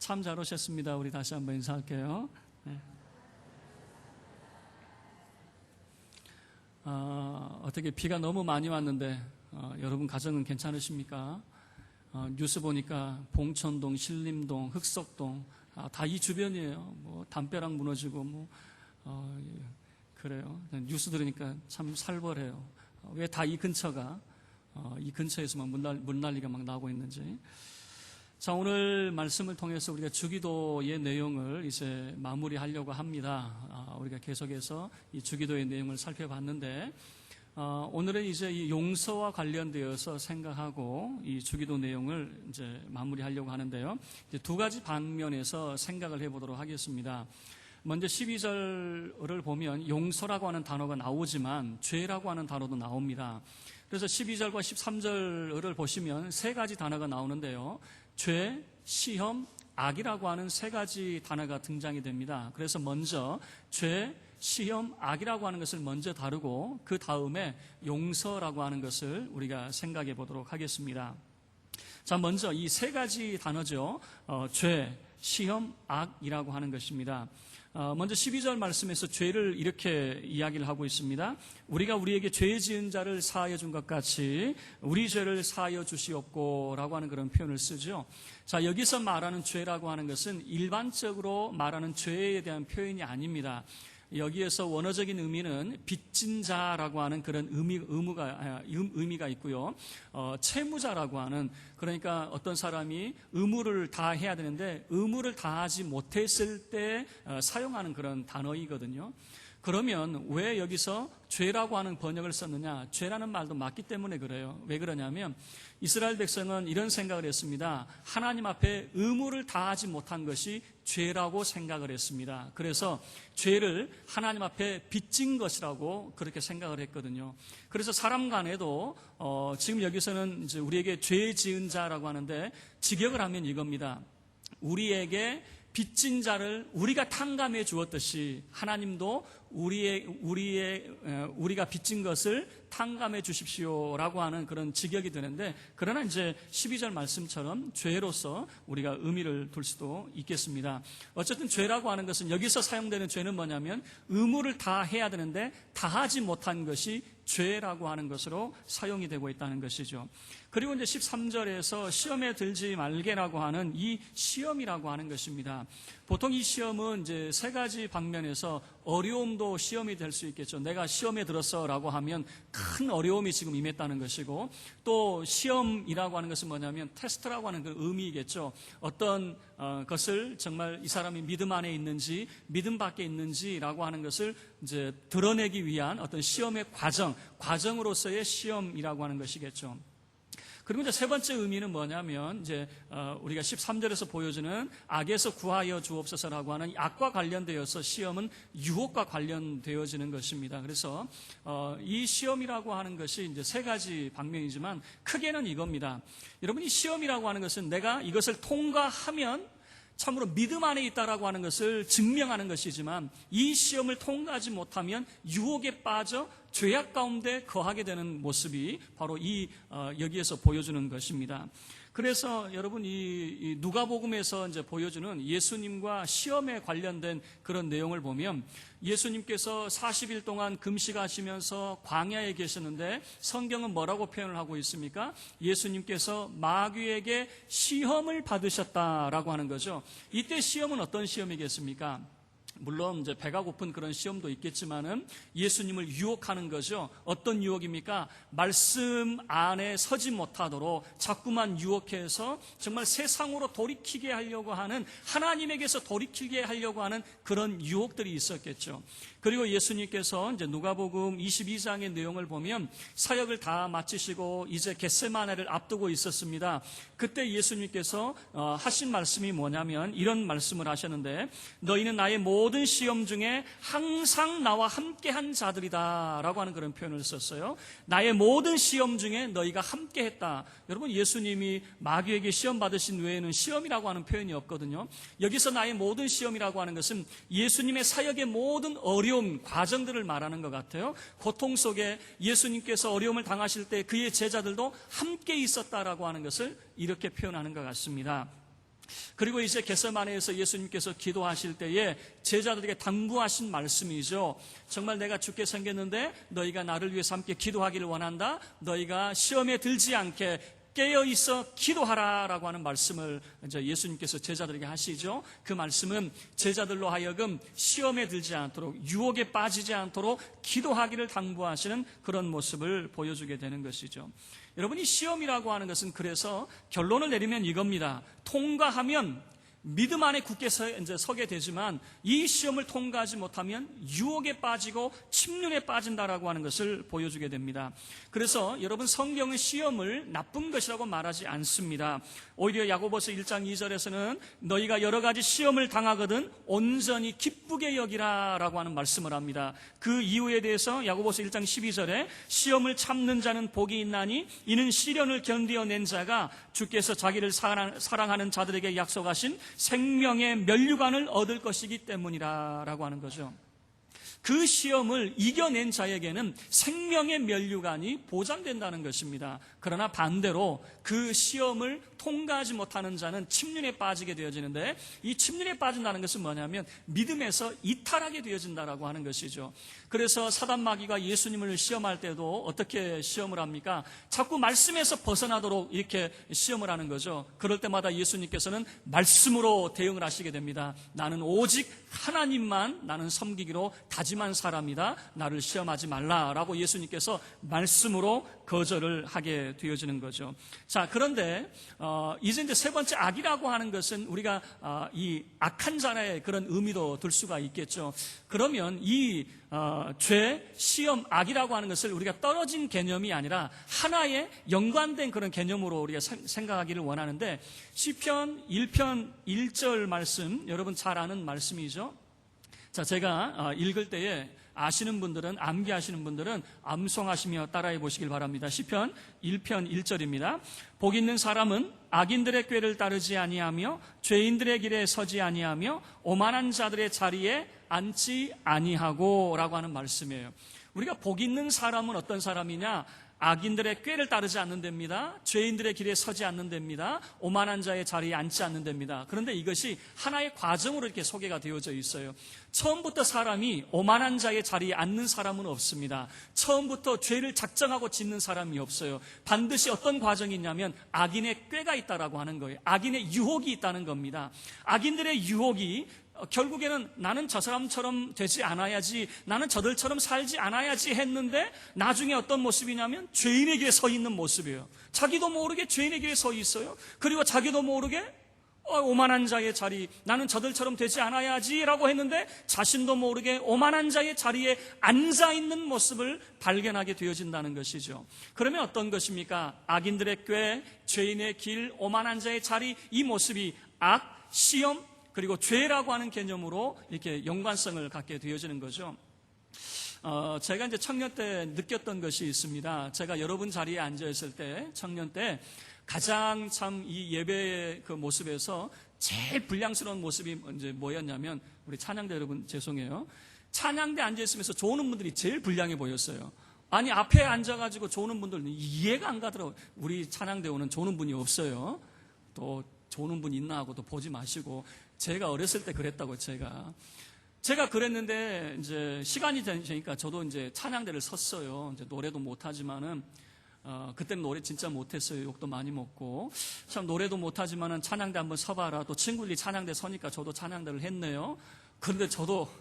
참 잘 오셨습니다. 우리 다시 한번 인사할게요. 네. 어떻게 비가 너무 많이 왔는데 여러분 가정은 괜찮으십니까? 뉴스 보니까 봉천동, 신림동, 흑석동 다 이 주변이에요. 뭐 담벼락 무너지고 그래요. 뉴스 들으니까 참 살벌해요. 왜 다 이 근처가 이 근처에서만 문난리가 막 나오고 있는지. 자, 오늘 말씀을 통해서 우리가 주기도의 내용을 이제 마무리하려고 합니다. 우리가 계속해서 이 주기도의 내용을 살펴봤는데, 오늘은 이제 이 용서와 관련되어서 생각하고 이 주기도 내용을 이제 마무리하려고 하는데요. 이제 두 가지 방면에서 생각을 해보도록 하겠습니다. 먼저 12절을 보면 용서라고 하는 단어가 나오지만 죄라고 하는 단어도 나옵니다. 그래서 12절과 13절을 보시면 세 가지 단어가 나오는데요. 죄, 시험, 악이라고 하는 세 가지 단어가 등장이 됩니다. 그래서 먼저 죄, 시험, 악이라고 하는 것을 먼저 다루고 그 다음에 용서라고 하는 것을 우리가 생각해 보도록 하겠습니다. 자, 먼저 이 세 가지 단어죠. 죄, 시험, 악이라고 하는 것입니다. 먼저 12절 말씀에서 죄를 이렇게 이야기를 하고 있습니다. 우리가 우리에게 죄 지은 자를 사하여 준 것 같이 우리 죄를 사하여 주시옵고 라고 하는 그런 표현을 쓰죠. 자, 여기서 말하는 죄라고 하는 것은 일반적으로 말하는 죄에 대한 표현이 아닙니다. 여기에서 원어적인 의미는 빚진 자라고 하는 그런 의미가 있고요. 채무자라고 하는, 그러니까 어떤 사람이 의무를 다해야 되는데 의무를 다하지 못했을 때 사용하는 그런 단어이거든요. 그러면 왜 여기서 죄라고 하는 번역을 썼느냐? 죄라는 말도 맞기 때문에 그래요. 왜 그러냐면 이스라엘 백성은 이런 생각을 했습니다. 하나님 앞에 의무를 다하지 못한 것이 죄라고 생각을 했습니다. 그래서 죄를 하나님 앞에 빚진 것이라고 그렇게 생각을 했거든요. 그래서 사람 간에도 지금 여기서는 이제 우리에게 죄 지은 자라고 하는데 직역을 하면 이겁니다. 우리에게 빚진 자를 우리가 탕감해 주었듯이 하나님도 우리가 빚진 것을 탕감해 주십시오라고 하는 그런 직역이 되는데, 그러나 이제 12절 말씀처럼 죄로서 우리가 의미를 둘 수도 있겠습니다. 어쨌든 죄라고 하는 것은 여기서 사용되는 죄는 뭐냐면 의무를 다 해야 되는데 다하지 못한 것이 죄라고 하는 것으로 사용이 되고 있다는 것이죠. 그리고 이제 13절에서 시험에 들지 말게라고 하는 이 시험이라고 하는 것입니다. 보통 이 시험은 이제 세 가지 방면에서 어려움도 시험이 될 수 있겠죠. 내가 시험에 들었어라고 하면 큰 어려움이 지금 임했다는 것이고, 또 시험이라고 하는 것은 뭐냐면 테스트라고 하는 그 의미이겠죠. 어떤 것을 정말 이 사람이 믿음 안에 있는지 믿음 밖에 있는지라고 하는 것을 이제 드러내기 위한 어떤 시험의 과정으로서의 시험이라고 하는 것이겠죠. 그리고 이제 세 번째 의미는 뭐냐면 이제 우리가 13절에서 보여주는 악에서 구하여 주옵소서라고 하는 악과 관련되어서 시험은 유혹과 관련되어지는 것입니다. 그래서 이 시험이라고 하는 것이 이제 세 가지 방면이지만 크게는 이겁니다. 여러분, 이 시험이라고 하는 것은 내가 이것을 통과하면 참으로 믿음 안에 있다라고 하는 것을 증명하는 것이지만, 이 시험을 통과하지 못하면 유혹에 빠져 죄악 가운데 거하게 되는 모습이 바로 여기에서 보여주는 것입니다. 그래서 여러분, 이 누가복음에서 이제 보여주는 예수님과 시험에 관련된 그런 내용을 보면 예수님께서 40일 동안 금식하시면서 광야에 계셨는데 성경은 뭐라고 표현을 하고 있습니까? 예수님께서 마귀에게 시험을 받으셨다라고 하는 거죠. 이때 시험은 어떤 시험이겠습니까? 물론 이제 배가 고픈 그런 시험도 있겠지만은 예수님을 유혹하는 거죠. 어떤 유혹입니까? 말씀 안에 서지 못하도록 자꾸만 유혹해서 정말 세상으로 돌이키게 하려고 하는, 하나님에게서 돌이키게 하려고 하는 그런 유혹들이 있었겠죠. 그리고 예수님께서 이제 누가복음 22장의 내용을 보면 사역을 다 마치시고 이제 겟세마네를 앞두고 있었습니다. 그때 예수님께서 하신 말씀이 뭐냐면 이런 말씀을 하셨는데, 너희는 나의 모든 시험 중에 항상 나와 함께한 자들이다 라고 하는 그런 표현을 썼어요. 나의 모든 시험 중에 너희가 함께했다. 여러분, 예수님이 마귀에게 시험 받으신 외에는 시험이라고 하는 표현이 없거든요. 여기서 나의 모든 시험이라고 하는 것은 예수님의 사역의 모든 어려움, 과정들을 말하는 것 같아요. 고통 속에 예수님께서 어려움을 당하실 때 그의 제자들도 함께 있었다라고 하는 것을 이렇게 표현하는 것 같습니다. 그리고 이제 겟세마네에서 예수님께서 기도하실 때에 제자들에게 당부하신 말씀이죠. 정말 내가 죽게 생겼는데 너희가 나를 위해서 함께 기도하기를 원한다. 너희가 시험에 들지 않게 깨어있어 기도하라라고 하는 말씀을 이제 예수님께서 제자들에게 하시죠. 그 말씀은 제자들로 하여금 시험에 들지 않도록, 유혹에 빠지지 않도록 기도하기를 당부하시는 그런 모습을 보여주게 되는 것이죠. 여러분, 이 시험이라고 하는 것은 그래서 결론을 내리면 이겁니다. 통과하면 믿음 안에 굳게 서게 되지만 이 시험을 통과하지 못하면 유혹에 빠지고 침륜에 빠진다라고 하는 것을 보여주게 됩니다. 그래서 여러분, 성경은 시험을 나쁜 것이라고 말하지 않습니다. 오히려 야고보서 1장 2절에서는 너희가 여러 가지 시험을 당하거든 온전히 기쁘게 여기라라고 하는 말씀을 합니다. 그 이유에 대해서 야고보서 1장 12절에 시험을 참는 자는 복이 있나니 이는 시련을 견디어낸 자가 주께서 자기를 사랑하는 자들에게 약속하신 생명의 면류관을 얻을 것이기 때문이라고 하는 거죠. 그 시험을 이겨낸 자에게는 생명의 면류관이 보장된다는 것입니다. 그러나 반대로 그 시험을 통과하지 못하는 자는 침륜에 빠지게 되어지는데, 이 침륜에 빠진다는 것은 뭐냐면 믿음에서 이탈하게 되어진다라고 하는 것이죠. 그래서 사단 마귀가 예수님을 시험할 때도 어떻게 시험을 합니까? 자꾸 말씀에서 벗어나도록 이렇게 시험을 하는 거죠. 그럴 때마다 예수님께서는 말씀으로 대응을 하시게 됩니다. 나는 오직 하나님만 나는 섬기기로 다짐한 사람이다. 나를 시험하지 말라라고 예수님께서 말씀으로 거절을 하게 되어지는 거죠. 자, 그런데 이제 세 번째 악이라고 하는 것은 우리가 이 악한 자의 그런 의미도 들 수가 있겠죠. 그러면 이 죄, 시험, 악이라고 하는 것을 우리가 떨어진 개념이 아니라 하나의 연관된 그런 개념으로 우리가 생각하기를 원하는데, 시편 1편 1절 말씀, 여러분 잘 아는 말씀이죠. 자, 제가 읽을 때에 아시는 분들은, 암기하시는 분들은 암송하시며 따라해 보시길 바랍니다. 시편 1편 1절입니다. 복 있는 사람은 악인들의 꾀를 따르지 아니하며 죄인들의 길에 서지 아니하며 오만한 자들의 자리에 앉지 아니하고 라고 하는 말씀이에요. 우리가 복 있는 사람은 어떤 사람이냐? 악인들의 꾀를 따르지 않는답니다. 죄인들의 길에 서지 않는답니다. 오만한 자의 자리에 앉지 않는답니다. 그런데 이것이 하나의 과정으로 이렇게 소개가 되어져 있어요. 처음부터 사람이 오만한 자의 자리에 앉는 사람은 없습니다. 처음부터 죄를 작정하고 짓는 사람이 없어요. 반드시 어떤 과정이 있냐면 악인의 꾀가 있다라고 하는 거예요. 악인의 유혹이 있다는 겁니다. 악인들의 유혹이 결국에는 나는 저 사람처럼 되지 않아야지, 나는 저들처럼 살지 않아야지 했는데 나중에 어떤 모습이냐면 죄인의 길에 서 있는 모습이에요. 자기도 모르게 죄인의 길에 서 있어요. 그리고 자기도 모르게 오만한 자의 자리, 나는 저들처럼 되지 않아야지라고 했는데 자신도 모르게 오만한 자의 자리에 앉아있는 모습을 발견하게 되어진다는 것이죠. 그러면 어떤 것입니까? 악인들의 꾀, 죄인의 길, 오만한 자의 자리, 이 모습이 악, 시험, 그리고 죄라고 하는 개념으로 이렇게 연관성을 갖게 되어지는 거죠. 제가 이제 청년 때 느꼈던 것이 있습니다. 제가 여러분 자리에 앉아있을 때, 청년 때 가장 참 이 예배의 그 모습에서 제일 불량스러운 모습이 이제 뭐였냐면, 우리 찬양대 여러분 죄송해요. 찬양대 앉아있으면서 조는 분들이 제일 불량해 보였어요. 아니, 앞에 앉아가지고 조는 분들 이해가 안 가더라고요. 우리 찬양대 오는 조는 분이 없어요. 또 조는 분 있나 하고 또 보지 마시고. 제가 어렸을 때 그랬다고, 제가 그랬는데 이제 시간이 되니까 저도 이제 찬양대를 섰어요. 이제 노래도 못하지만은 그때는 노래 진짜 못했어요. 욕도 많이 먹고. 참 노래도 못하지만은 찬양대 한번 서봐라. 또 친구들이 찬양대 서니까 저도 찬양대를 했네요. 그런데 저도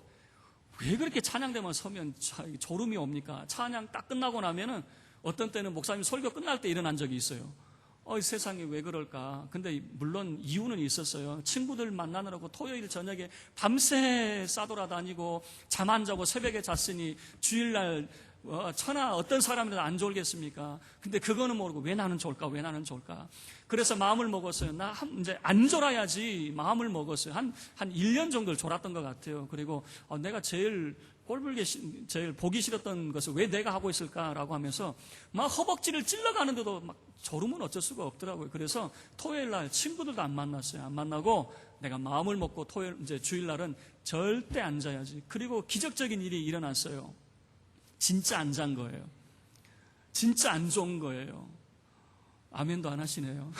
왜 그렇게 찬양대만 서면 졸음이 옵니까? 찬양 딱 끝나고 나면은 어떤 때는 목사님 설교 끝날 때 일어난 적이 있어요. 세상에 왜 그럴까? 근데 물론 이유는 있었어요. 친구들 만나느라고 토요일 저녁에 밤새 싸돌아다니고 잠 안 자고 새벽에 잤으니 주일날 천하 어떤 사람이라도 안 졸겠습니까? 근데 그거는 모르고 왜 나는 졸까? 왜 나는 졸까? 그래서 마음을 먹었어요. 나 이제 안 졸아야지 마음을 먹었어요. 한 1년 정도를 졸았던 것 같아요. 그리고 내가 제일 꼴불게 제일 보기 싫었던 것을 왜 내가 하고 있을까라고 하면서 막 허벅지를 찔러가는데도 막 졸음은 어쩔 수가 없더라고요. 그래서 토요일 날 친구들도 안 만났어요. 안 만나고 내가 마음을 먹고 이제 주일날은 절대 안 자야지. 그리고 기적적인 일이 일어났어요. 진짜 안 잔 거예요. 진짜 안 좋은 거예요. 아멘도 안 하시네요.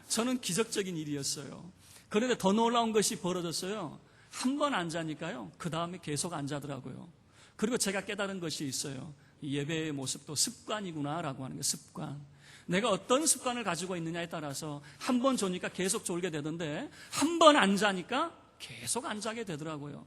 저는 기적적인 일이었어요. 그런데 더 놀라운 것이 벌어졌어요. 한 번 앉으니까요, 그 다음에 계속 앉아더라고요. 그리고 제가 깨달은 것이 있어요. 예배의 모습도 습관이구나라고 하는 게 습관. 내가 어떤 습관을 가지고 있느냐에 따라서 한 번 조니까 계속 졸게 되던데 한 번 앉으니까 계속 앉게 되더라고요.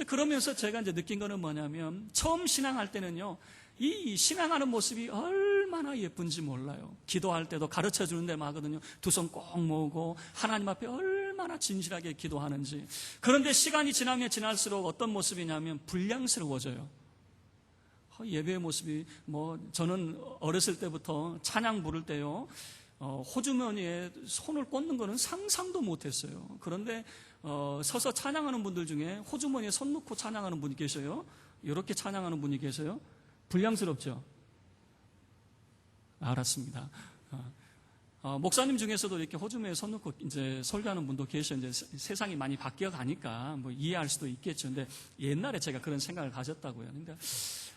그러면서 제가 이제 느낀 거는 뭐냐면 처음 신앙할 때는요, 이 신앙하는 모습이 얼마나 예쁜지 몰라요. 기도할 때도 가르쳐 주는 데 마거든요. 두 손 꼭 모으고 하나님 앞에 얼마나 진실하게 기도하는지. 그런데 시간이 지나면 지날수록 어떤 모습이냐면 불량스러워져요. 예배의 모습이 저는 어렸을 때부터 찬양 부를 때요, 호주머니에 손을 꽂는 거는 상상도 못했어요. 그런데 서서 찬양하는 분들 중에 호주머니에 손 넣고 찬양하는 분이 계셔요. 이렇게 찬양하는 분이 계세요. 불량스럽죠? 알았습니다. 목사님 중에서도 이렇게 호주머니에 손 넣고 이제 설교하는 분도 계셔. 이제 세상이 많이 바뀌어 가니까 이해할 수도 있겠죠. 근데 옛날에 제가 그런 생각을 가졌다고요. 그러니까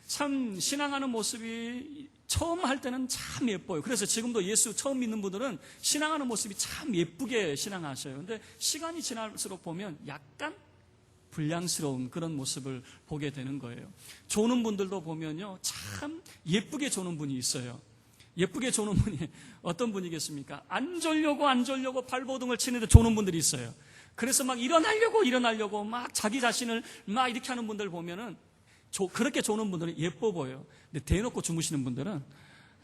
참 신앙하는 모습이 처음 할 때는 참 예뻐요. 그래서 지금도 예수 처음 믿는 분들은 신앙하는 모습이 참 예쁘게 신앙하셔요. 근데 시간이 지날수록 보면 약간 불량스러운 그런 모습을 보게 되는 거예요. 조는 분들도 보면요, 참 예쁘게 조는 분이 있어요. 예쁘게 조는 분이 어떤 분이겠습니까? 안 졸려고 발버둥을 치는데 조는 분들이 있어요. 그래서 막 일어나려고 막 자기 자신을 막 이렇게 하는 분들 보면은 그렇게 조는 분들은 예뻐 보여요. 근데 대놓고 주무시는 분들은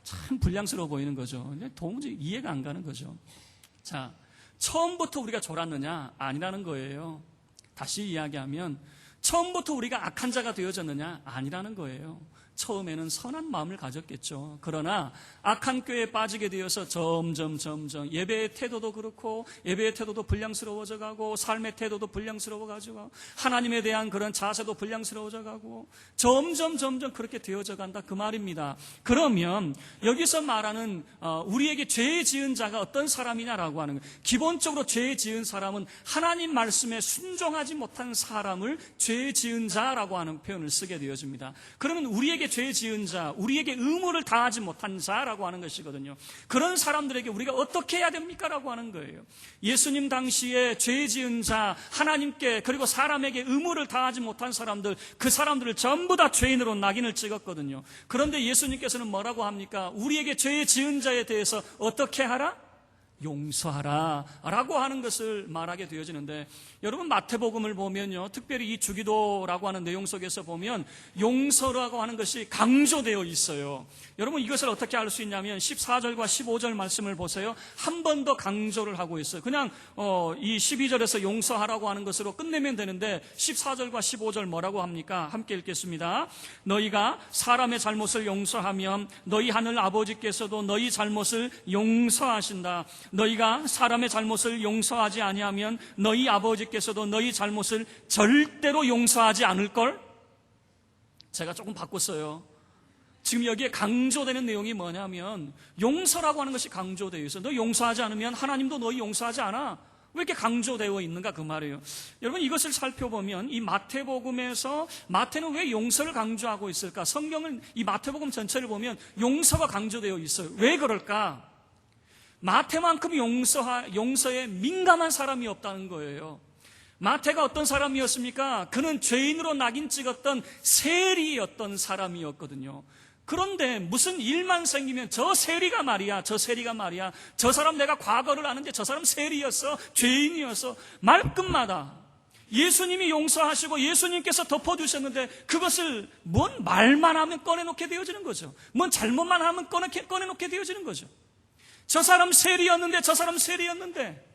참 불량스러워 보이는 거죠. 도무지 이해가 안 가는 거죠. 자, 처음부터 우리가 졸았느냐? 아니라는 거예요. 다시 이야기하면 처음부터 우리가 악한 자가 되어졌느냐? 아니라는 거예요. 처음에는 선한 마음을 가졌겠죠. 그러나 악한 꾀에 빠지게 되어서 점점 예배의 태도도 그렇고 예배의 태도도 불량스러워져 가고 삶의 태도도 불량스러워 가지고 하나님에 대한 그런 자세도 불량스러워져 가고 점점 그렇게 되어져 간다 그 말입니다. 그러면 여기서 말하는 우리에게 죄 지은 자가 어떤 사람이냐라고 하는 거예요. 기본적으로 죄 지은 사람은 하나님 말씀에 순종하지 못한 사람을 죄 지은 자라고 하는 표현을 쓰게 되어집니다. 그러면 우리에게 죄 지은 자, 우리에게 의무를 다하지 못한 자라고 하는 것이거든요. 그런 사람들에게 우리가 어떻게 해야 됩니까? 라고 하는 거예요. 예수님 당시에 죄 지은 자, 하나님께 그리고 사람에게 의무를 다하지 못한 사람들, 그 사람들을 전부 다 죄인으로 낙인을 찍었거든요. 그런데 예수님께서는 뭐라고 합니까? 우리에게 죄 지은 자에 대해서 어떻게 하라? 용서하라 라고 하는 것을 말하게 되어지는데, 여러분 마태복음을 보면요, 특별히 이 주기도라고 하는 내용 속에서 보면 용서라고 하는 것이 강조되어 있어요. 여러분 이것을 어떻게 알 수 있냐면 14절과 15절 말씀을 보세요. 한 번 더 강조를 하고 있어요. 그냥 이 12절에서 용서하라고 하는 것으로 끝내면 되는데 14절과 15절 뭐라고 합니까? 함께 읽겠습니다. 너희가 사람의 잘못을 용서하면 너희 하늘 아버지께서도 너희 잘못을 용서하신다. 너희가 사람의 잘못을 용서하지 아니하면 너희 아버지께서도 너희 잘못을 절대로 용서하지 않을걸? 제가 조금 바꿨어요. 지금 여기에 강조되는 내용이 뭐냐면 용서라고 하는 것이 강조되어 있어요. 너 용서하지 않으면 하나님도 너희 용서하지 않아. 왜 이렇게 강조되어 있는가 그 말이에요. 여러분 이것을 살펴보면 이 마태복음에서 마태는 왜 용서를 강조하고 있을까? 성경은 이 마태복음 전체를 보면 용서가 강조되어 있어요. 왜 그럴까? 마태만큼 용서에 민감한 사람이 없다는 거예요. 마태가 어떤 사람이었습니까? 그는 죄인으로 낙인 찍었던 세리였던 사람이었거든요. 그런데 무슨 일만 생기면 저 세리가 말이야, 저 사람 내가 과거를 아는데 저 사람 세리였어, 죄인이었어. 말끝마다 예수님이 용서하시고 예수님께서 덮어주셨는데 그것을 뭔 말만 하면 꺼내놓게 되어지는 거죠. 뭔 잘못만 하면 꺼내놓게 되어지는 거죠. 저 사람 세리였는데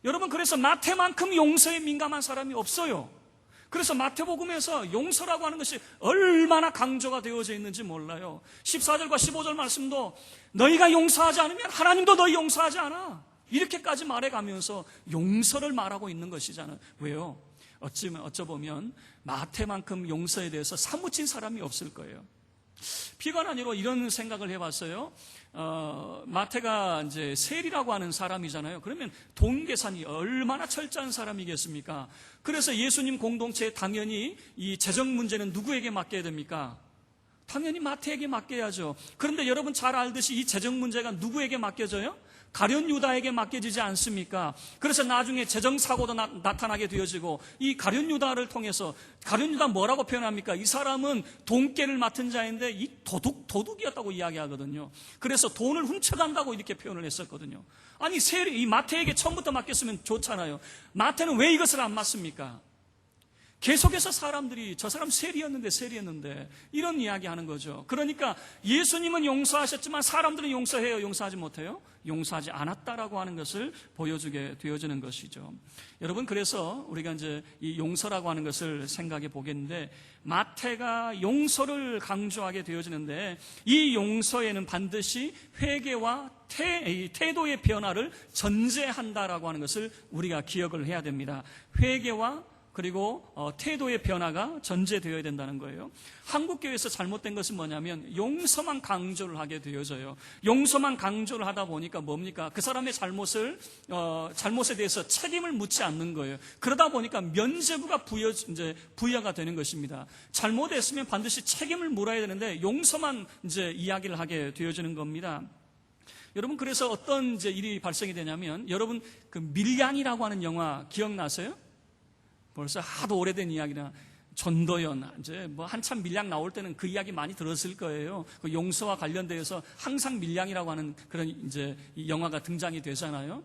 여러분, 그래서 마태만큼 용서에 민감한 사람이 없어요. 그래서 마태복음에서 용서라고 하는 것이 얼마나 강조가 되어져 있는지 몰라요. 14절과 15절 말씀도 너희가 용서하지 않으면 하나님도 너희 용서하지 않아, 이렇게까지 말해가면서 용서를 말하고 있는 것이잖아요. 왜요? 어쩌보면 마태만큼 용서에 대해서 사무친 사람이 없을 거예요. 비관 아니로 이런 생각을 해봤어요. 마태가 이제 세리라고 하는 사람이잖아요. 그러면 돈 계산이 얼마나 철저한 사람이겠습니까? 그래서 예수님 공동체에 당연히 이 재정 문제는 누구에게 맡겨야 됩니까? 당연히 마태에게 맡겨야죠. 그런데 여러분 잘 알듯이 이 재정 문제가 누구에게 맡겨져요? 가룟 유다에게 맡겨지지 않습니까? 그래서 나중에 재정 사고도 나타나게 되어지고, 이 가룟 유다를 통해서, 가룟 유다 뭐라고 표현합니까? 이 사람은 돈깨를 맡은 자인데 이 도둑이었다고 이야기하거든요. 그래서 돈을 훔쳐간다고 이렇게 표현을 했었거든요. 아니, 이 마태에게 처음부터 맡겼으면 좋잖아요. 마태는 왜 이것을 안 맡습니까? 계속해서 사람들이 저 사람 세리였는데 이런 이야기 하는 거죠. 그러니까 예수님은 용서하셨지만 사람들은 용서해요, 용서하지 못해요? 용서하지 않았다라고 하는 것을 보여주게 되어지는 것이죠. 여러분, 그래서 우리가 이제 이 용서라고 하는 것을 생각해 보겠는데, 마태가 용서를 강조하게 되어지는데, 이 용서에는 반드시 회개와 태도의 변화를 전제한다라고 하는 것을 우리가 기억을 해야 됩니다. 회개와 그리고 태도의 변화가 전제되어야 된다는 거예요. 한국교회에서 잘못된 것은 뭐냐면 용서만 강조를 하게 되어져요. 용서만 강조를 하다 보니까 뭡니까? 그 사람의 잘못에 대해서 책임을 묻지 않는 거예요. 그러다 보니까 면죄부가 부여가 되는 것입니다. 잘못했으면 반드시 책임을 물어야 되는데 용서만 이제 이야기를 하게 되어지는 겁니다. 여러분, 그래서 어떤 이제 일이 발생이 되냐면, 여러분 그 밀양이라고 하는 영화 기억나세요? 벌써 하도 오래된 이야기나, 전도연, 이제 뭐 한참 밀양 나올 때는 그 이야기 많이 들었을 거예요. 그 용서와 관련되어서 항상 밀양이라고 하는 그런 이제 이 영화가 등장이 되잖아요.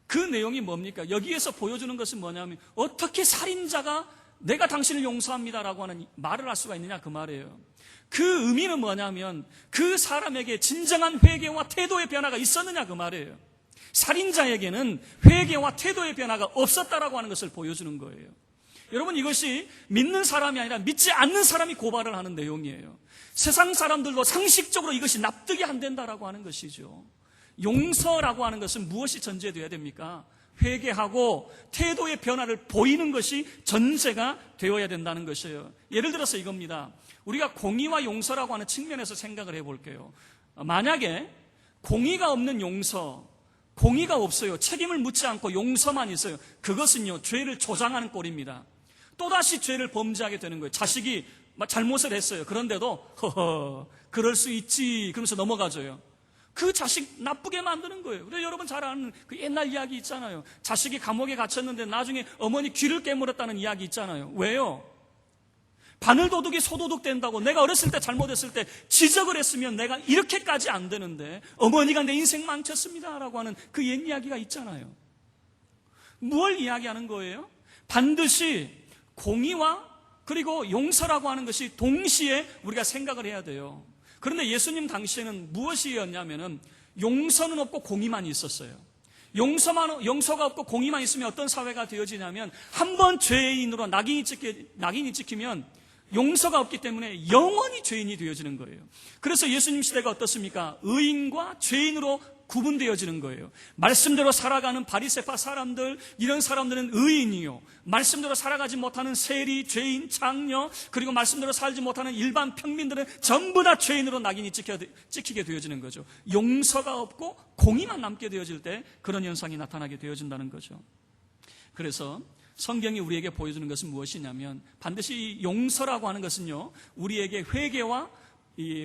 그 내용이 뭡니까? 여기에서 보여주는 것은 뭐냐면, 어떻게 살인자가 내가 당신을 용서합니다라고 하는 말을 할 수가 있느냐, 그 말이에요. 그 의미는 뭐냐면, 그 사람에게 진정한 회개와 태도의 변화가 있었느냐, 그 말이에요. 살인자에게는 회개와 태도의 변화가 없었다라고 하는 것을 보여주는 거예요. 여러분, 이것이 믿는 사람이 아니라 믿지 않는 사람이 고발을 하는 내용이에요. 세상 사람들도 상식적으로 이것이 납득이 안 된다라고 하는 것이죠. 용서라고 하는 것은 무엇이 전제되어야 됩니까? 회개하고 태도의 변화를 보이는 것이 전제가 되어야 된다는 것이에요. 예를 들어서 이겁니다. 우리가 공의와 용서라고 하는 측면에서 생각을 해볼게요. 만약에 공의가 없는 용서, 공의가 없어요. 책임을 묻지 않고 용서만 있어요. 그것은요, 죄를 조장하는 꼴입니다. 또다시 죄를 범죄하게 되는 거예요. 자식이 잘못을 했어요. 그런데도 허허, 그럴 수 있지 그러면서 넘어가줘요. 그 자식 나쁘게 만드는 거예요. 그래서 여러분 잘 아는 그 옛날 이야기 있잖아요. 자식이 감옥에 갇혔는데 나중에 어머니 귀를 깨물었다는 이야기 있잖아요. 왜요? 바늘도둑이 소도둑 된다고, 내가 어렸을 때 잘못했을 때 지적을 했으면 내가 이렇게까지 안 되는데 어머니가 내 인생 망쳤습니다 라고 하는 그 옛 이야기가 있잖아요. 무엇을 이야기하는 거예요? 반드시 공의와 그리고 용서라고 하는 것이 동시에 우리가 생각을 해야 돼요. 그런데 예수님 당시에는 무엇이었냐면은 용서는 없고 공의만 있었어요. 용서가 없고 공의만 있으면 어떤 사회가 되어지냐면, 한 번 죄인으로 낙인이 찍히면 용서가 없기 때문에 영원히 죄인이 되어지는 거예요. 그래서 예수님 시대가 어떻습니까? 의인과 죄인으로 구분되어지는 거예요. 말씀대로 살아가는 바리새파 사람들, 이런 사람들은 의인이요, 말씀대로 살아가지 못하는 세리, 죄인, 장녀, 그리고 말씀대로 살지 못하는 일반 평민들은 전부 다 죄인으로 낙인이 찍히게 되어지는 거죠. 용서가 없고 공의만 남게 되어질 때 그런 현상이 나타나게 되어진다는 거죠. 그래서 성경이 우리에게 보여주는 것은 무엇이냐면, 반드시 용서라고 하는 것은요, 우리에게 회개와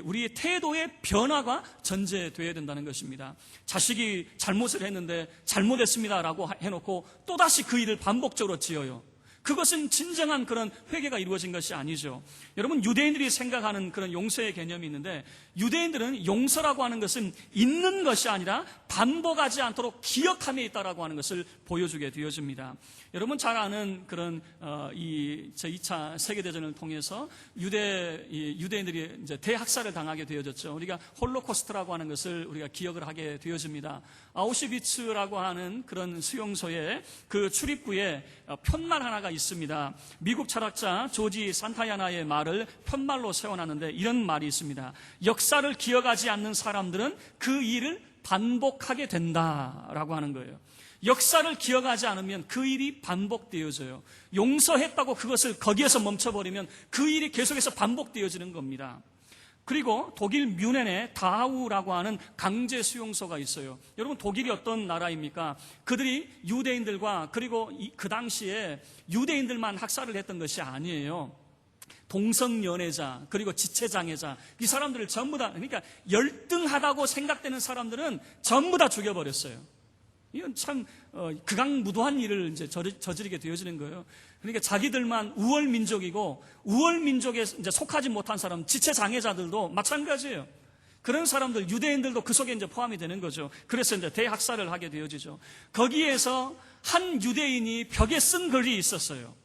우리의 태도의 변화가 전제되어야 된다는 것입니다. 자식이 잘못을 했는데 잘못했습니다라고 해놓고 또다시 그 일을 반복적으로 지어요. 그것은 진정한 그런 회개가 이루어진 것이 아니죠. 여러분, 유대인들이 생각하는 그런 용서의 개념이 있는데, 유대인들은 용서라고 하는 것은 있는 것이 아니라 반복하지 않도록 기억함에 있다라고 하는 것을 보여주게 되어집니다. 여러분 잘 아는 그런 제2차 세계대전을 통해서 유대인들이 이제 대학살을 당하게 되어졌죠. 우리가 홀로코스트라고 하는 것을 우리가 기억을 하게 되어집니다. 아우슈비츠라고 하는 그런 수용소의 그 출입구에 편말 하나가 있습니다. 미국 철학자 조지 산타야나의 말을 편말로 세워놨는데 이런 말이 있습니다. 역사를 기억하지 않는 사람들은 그 일을 반복하게 된다라고 하는 거예요. 역사를 기억하지 않으면 그 일이 반복되어져요. 용서했다고 그것을 거기에서 멈춰버리면 그 일이 계속해서 반복되어지는 겁니다. 그리고 독일 뮌헨에 다우라고 하는 강제 수용소가 있어요. 여러분, 독일이 어떤 나라입니까? 그들이 유대인들과, 그리고 그 당시에 유대인들만 학살을 했던 것이 아니에요. 동성연애자, 그리고 지체장애자, 이 사람들을 전부 다, 그러니까 열등하다고 생각되는 사람들은 전부 다 죽여버렸어요. 이건 참 극악무도한 일을 이제 저지르게 되어지는 거예요. 그러니까 자기들만 우월민족이고, 우월민족에 이제 속하지 못한 사람, 지체장애자들도 마찬가지예요. 그런 사람들, 유대인들도 그 속에 이제 포함이 되는 거죠. 그래서 이제 대학살을 하게 되어지죠. 거기에서 한 유대인이 벽에 쓴 글이 있었어요.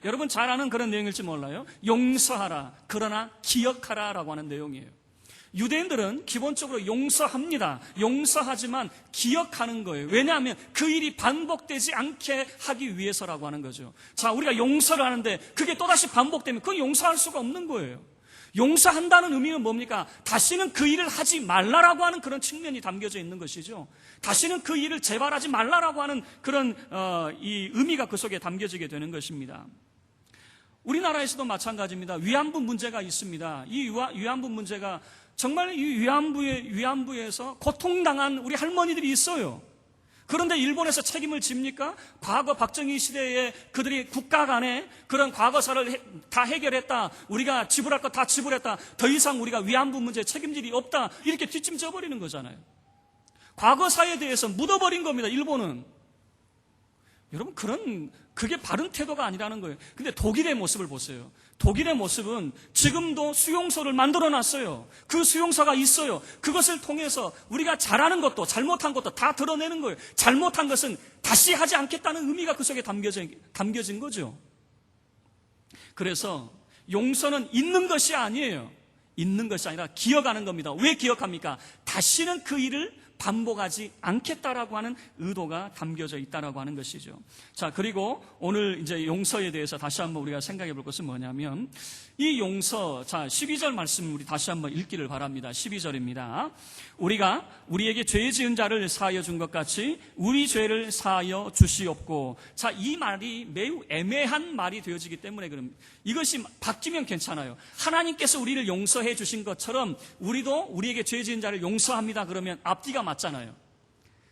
여러분 잘 아는 그런 내용일지 몰라요. 용서하라, 그러나 기억하라 라고 하는 내용이에요. 유대인들은 기본적으로 용서합니다. 용서하지만 기억하는 거예요. 왜냐하면 그 일이 반복되지 않게 하기 위해서라고 하는 거죠. 자, 우리가 용서를 하는데 그게 또다시 반복되면 그건 용서할 수가 없는 거예요. 용서한다는 의미는 뭡니까? 다시는 그 일을 하지 말라라고 하는 그런 측면이 담겨져 있는 것이죠. 다시는 그 일을 재발하지 말라라고 하는 그런 이 의미가 그 속에 담겨지게 되는 것입니다. 우리나라에서도 마찬가지입니다. 위안부 문제가 있습니다. 이 위안부 문제가 정말 이 위안부에서 고통당한 우리 할머니들이 있어요. 그런데 일본에서 책임을 집니까? 과거 박정희 시대에 그들이 국가 간에 그런 과거사를 다 해결했다. 우리가 지불할 거 다 지불했다. 더 이상 우리가 위안부 문제에 책임질이 없다. 이렇게 뒷짐져 버리는 거잖아요. 과거사에 대해서 묻어버린 겁니다. 일본은. 여러분 그게 바른 태도가 아니라는 거예요. 근데 독일의 모습을 보세요. 독일의 모습은 지금도 수용소를 만들어 놨어요. 그 수용소가 있어요. 그것을 통해서 우리가 잘하는 것도 잘못한 것도 다 드러내는 거예요. 잘못한 것은 다시 하지 않겠다는 의미가 그 속에 담겨진 거죠. 그래서 용서는 있는 것이 아니에요. 있는 것이 아니라 기억하는 겁니다. 왜 기억합니까? 다시는 그 일을 반복하지 않겠다라고 하는 의도가 담겨져 있다라고 하는 것이죠. 자, 그리고 오늘 이제 용서에 대해서 다시 한번 우리가 생각해 볼 것은 뭐냐면 이 용서, 자, 12절 말씀 우리 다시 한번 읽기를 바랍니다. 12절입니다. 우리가 우리에게 죄 지은 자를 사하여 준 것 같이 우리 죄를 사하여 주시옵고. 자, 이 말이 매우 애매한 말이 되어지기 때문에 그럽니다. 이것이 바뀌면 괜찮아요. 하나님께서 우리를 용서해 주신 것처럼 우리도 우리에게 죄 지은 자를 용서합니다. 그러면 앞뒤가 맞잖아요.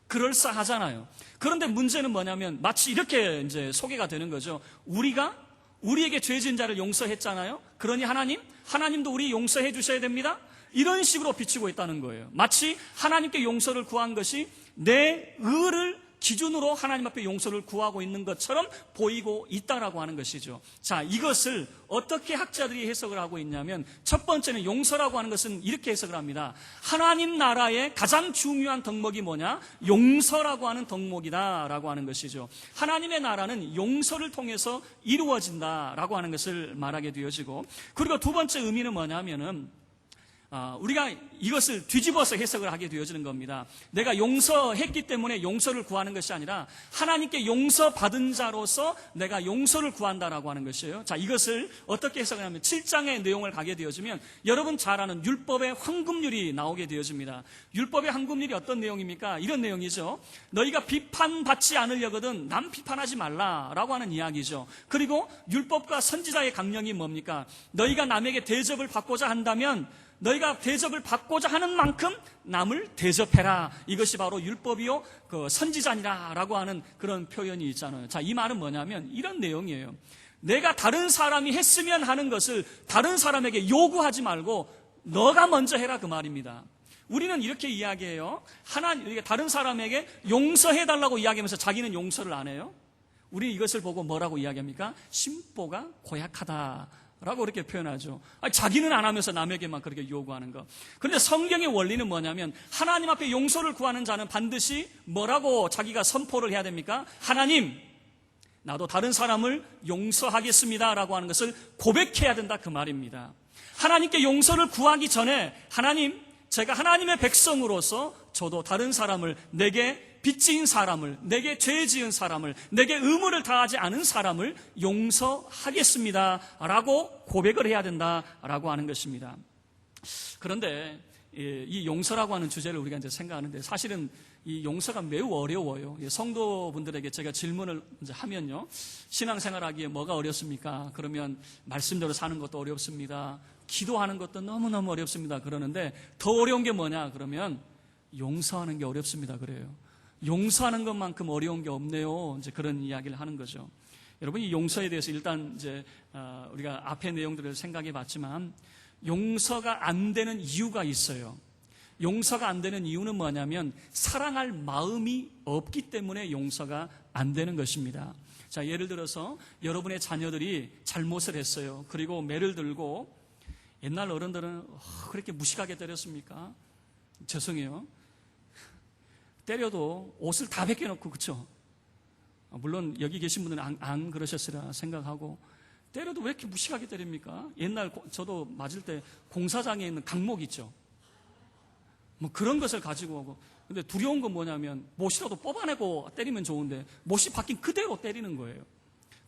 그럴싸하잖아요. 그런데 문제는 뭐냐면 마치 이렇게 이제 소개가 되는 거죠. 우리가 우리에게 죄 지은 자를 용서했잖아요. 그러니 하나님도 우리 용서해 주셔야 됩니다. 이런 식으로 비추고 있다는 거예요. 마치 하나님께 용서를 구한 것이 내 의를 기준으로 하나님 앞에 용서를 구하고 있는 것처럼 보이고 있다라고 하는 것이죠. 자, 이것을 어떻게 학자들이 해석을 하고 있냐면 첫 번째는 용서라고 하는 것은 이렇게 해석을 합니다. 하나님 나라의 가장 중요한 덕목이 뭐냐? 용서라고 하는 덕목이다라고 하는 것이죠. 하나님의 나라는 용서를 통해서 이루어진다라고 하는 것을 말하게 되어지고, 그리고 두 번째 의미는 뭐냐면은 우리가 이것을 뒤집어서 해석을 하게 되어지는 겁니다. 내가 용서했기 때문에 용서를 구하는 것이 아니라 하나님께 용서받은 자로서 내가 용서를 구한다라고 하는 것이에요. 자, 이것을 어떻게 해석을 하면 7장의 내용을 가게 되어지면 여러분 잘 아는 율법의 황금률이 나오게 되어집니다. 율법의 황금률이 어떤 내용입니까? 이런 내용이죠. 너희가 비판받지 않으려거든 남 비판하지 말라라고 하는 이야기죠. 그리고 율법과 선지자의 강령이 뭡니까? 너희가 남에게 대접을 받고자 한다면 너희가 대접을 받고자 하는 만큼 남을 대접해라. 이것이 바로 율법이요 그 선지자니라라고 하는 그런 표현이 있잖아요. 자, 이 말은 뭐냐면 이런 내용이에요. 내가 다른 사람이 했으면 하는 것을 다른 사람에게 요구하지 말고 너가 먼저 해라, 그 말입니다. 우리는 이렇게 이야기해요. 하나님, 다른 사람에게 용서해달라고 이야기하면서 자기는 용서를 안 해요. 우리 이것을 보고 뭐라고 이야기합니까? 심보가 고약하다 라고 그렇게 표현하죠. 자기는 안 하면서 남에게만 그렇게 요구하는 거. 그런데 성경의 원리는 뭐냐면 하나님 앞에 용서를 구하는 자는 반드시 뭐라고 자기가 선포를 해야 됩니까? 하나님, 나도 다른 사람을 용서하겠습니다 라고 하는 것을 고백해야 된다, 그 말입니다. 하나님께 용서를 구하기 전에 하나님, 제가 하나님의 백성으로서 저도 다른 사람을, 내게 빚진 사람을, 내게 죄 지은 사람을, 내게 의무를 다하지 않은 사람을 용서하겠습니다 라고 고백을 해야 된다라고 하는 것입니다. 그런데 이 용서라고 하는 주제를 우리가 이제 생각하는데 사실은 이 용서가 매우 어려워요. 성도분들에게 제가 질문을 이제 하면요, 신앙생활하기에 뭐가 어렵습니까? 그러면 말씀대로 사는 것도 어렵습니다. 기도하는 것도 너무너무 어렵습니다. 그러는데 더 어려운 게 뭐냐? 그러면 용서하는 게 어렵습니다. 그래요. 용서하는 것만큼 어려운 게 없네요. 이제 그런 이야기를 하는 거죠. 여러분, 이 용서에 대해서 일단 이제 우리가 앞의 내용들을 생각해 봤지만 용서가 안 되는 이유가 있어요. 용서가 안 되는 이유는 뭐냐면 사랑할 마음이 없기 때문에 용서가 안 되는 것입니다. 자, 예를 들어서 여러분의 자녀들이 잘못을 했어요. 그리고 매를 들고, 옛날 어른들은 그렇게 무식하게 때렸습니까? 죄송해요. 때려도 옷을 다 벗겨놓고, 그쵸? 물론 여기 계신 분들은 안 그러셨으라 생각하고, 때려도 왜 이렇게 무식하게 때립니까? 옛날 저도 맞을 때 공사장에 있는 강목 있죠? 뭐 그런 것을 가지고 오고. 근데 두려운 건 뭐냐면 못이라도 뽑아내고 때리면 좋은데 못이 박힌 그대로 때리는 거예요.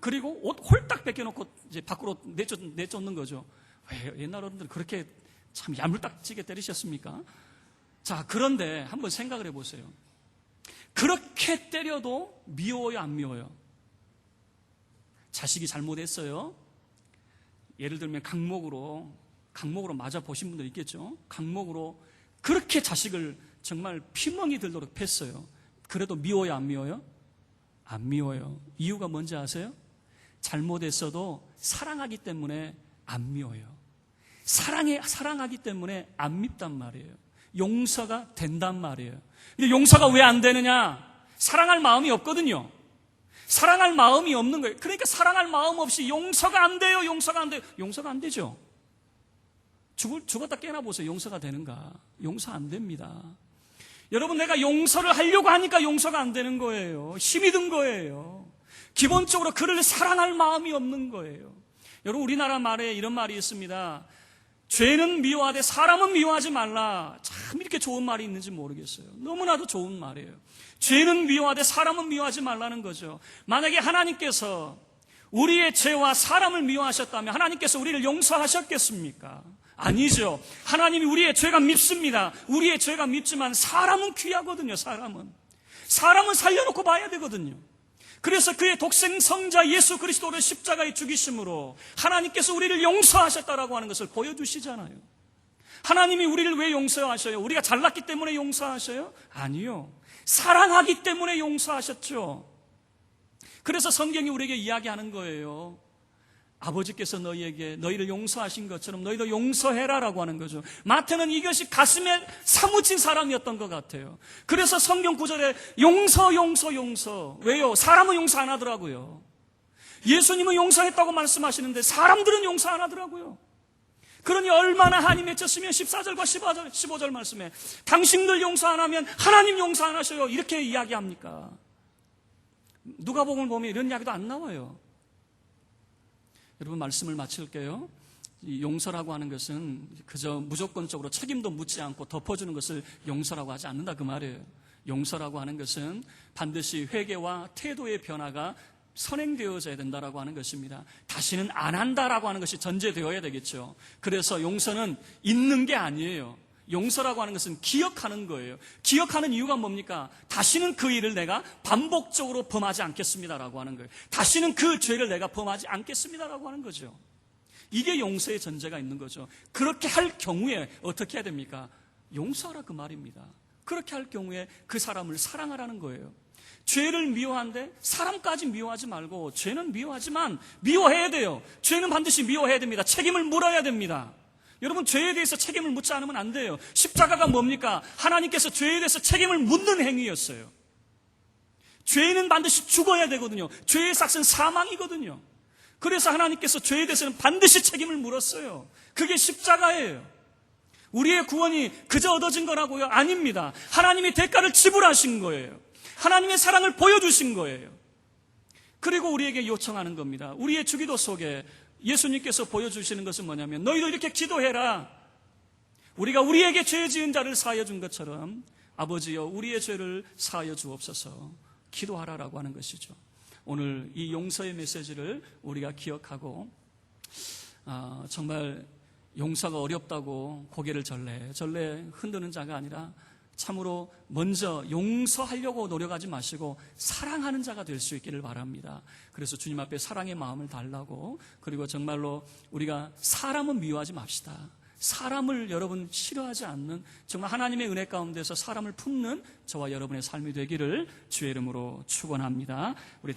그리고 옷 홀딱 벗겨놓고 이제 밖으로 내쫓는 거죠. 왜 옛날 어른들 그렇게 참 야물딱지게 때리셨습니까? 자, 그런데 한번 생각을 해보세요. 그렇게 때려도 미워요, 안 미워요? 자식이 잘못했어요. 예를 들면 강목으로 맞아 보신 분들 있겠죠. 강목으로 그렇게 자식을 정말 피멍이 들도록 팼어요. 그래도 미워요, 안 미워요? 안 미워요. 이유가 뭔지 아세요? 잘못했어도 사랑하기 때문에 안 미워요. 사랑하기 때문에 안 밉단 말이에요. 용서가 된단 말이에요. 근데 용서가 왜 안 되느냐? 사랑할 마음이 없거든요. 사랑할 마음이 없는 거예요. 그러니까 사랑할 마음 없이 용서가 안 돼요. 용서가 안 돼요. 용서가 안 되죠. 죽었다 깨나 보세요. 용서가 되는가? 용서 안 됩니다. 여러분, 내가 용서를 하려고 하니까 용서가 안 되는 거예요. 힘이 든 거예요. 기본적으로 그를 사랑할 마음이 없는 거예요. 여러분, 우리나라 말에 이런 말이 있습니다. 죄는 미워하되 사람은 미워하지 말라. 참 이렇게 좋은 말이 있는지 모르겠어요. 너무나도 좋은 말이에요. 죄는 미워하되 사람은 미워하지 말라는 거죠. 만약에 하나님께서 우리의 죄와 사람을 미워하셨다면 하나님께서 우리를 용서하셨겠습니까? 아니죠. 하나님이 우리의 죄가 밉습니다. 우리의 죄가 밉지만 사람은 귀하거든요. 사람은 살려놓고 봐야 되거든요. 그래서 그의 독생 성자 예수 그리스도를 십자가에 죽이심으로 하나님께서 우리를 용서하셨다라고 하는 것을 보여주시잖아요. 하나님이 우리를 왜 용서하셔요? 우리가 잘났기 때문에 용서하셔요? 아니요. 사랑하기 때문에 용서하셨죠. 그래서 성경이 우리에게 이야기하는 거예요. 아버지께서 너희를 용서하신 것처럼 너희도 용서해라라고 하는 거죠. 마태는 이것이 가슴에 사무친 사람이었던 것 같아요. 그래서 성경 구절에 용서. 왜요? 사람은 용서 안 하더라고요. 예수님은 용서했다고 말씀하시는데 사람들은 용서 안 하더라고요. 그러니 얼마나 한이 맺혔으면 14절과 15절 말씀에 당신들 용서 안 하면 하나님 용서 안 하셔요. 이렇게 이야기합니까? 누가복음을 보면 이런 이야기도 안 나와요. 여러분, 말씀을 마칠게요. 이 용서라고 하는 것은 그저 무조건적으로 책임도 묻지 않고 덮어주는 것을 용서라고 하지 않는다 그 말이에요. 용서라고 하는 것은 반드시 회개와 태도의 변화가 선행되어져야 된다라고 하는 것입니다. 다시는 안 한다라고 하는 것이 전제되어야 되겠죠. 그래서 용서는 잊는 게 아니에요. 용서라고 하는 것은 기억하는 거예요. 기억하는 이유가 뭡니까? 다시는 그 일을 내가 반복적으로 범하지 않겠습니다라고 하는 거예요. 다시는 그 죄를 내가 범하지 않겠습니다라고 하는 거죠. 이게 용서의 전제가 있는 거죠. 그렇게 할 경우에 어떻게 해야 됩니까? 용서하라 그 말입니다. 그렇게 할 경우에 그 사람을 사랑하라는 거예요. 죄를 미워하는데 사람까지 미워하지 말고 죄는 미워하지만 미워해야 돼요. 죄는 반드시 미워해야 됩니다. 책임을 물어야 됩니다. 여러분, 죄에 대해서 책임을 묻지 않으면 안 돼요. 십자가가 뭡니까? 하나님께서 죄에 대해서 책임을 묻는 행위였어요. 죄는 반드시 죽어야 되거든요. 죄의 삭은 사망이거든요. 그래서 하나님께서 죄에 대해서는 반드시 책임을 물었어요. 그게 십자가예요. 우리의 구원이 그저 얻어진 거라고요? 아닙니다. 하나님이 대가를 지불하신 거예요. 하나님의 사랑을 보여주신 거예요. 그리고 우리에게 요청하는 겁니다. 우리의 주기도 속에 예수님께서 보여주시는 것은 뭐냐면 너희도 이렇게 기도해라. 우리가 우리에게 죄 지은 자를 사하여 준 것처럼 아버지여 우리의 죄를 사하여 주옵소서. 기도하라라고 하는 것이죠. 오늘 이 용서의 메시지를 우리가 기억하고 정말 용서가 어렵다고 고개를 절레 흔드는 자가 아니라 참으로 먼저 용서하려고 노력하지 마시고 사랑하는 자가 될 수 있기를 바랍니다. 그래서 주님 앞에 사랑의 마음을 달라고, 그리고 정말로 우리가 사람은 미워하지 맙시다. 사람을 여러분 싫어하지 않는, 정말 하나님의 은혜 가운데서 사람을 품는 저와 여러분의 삶이 되기를 주의 이름으로 축원합니다. 우리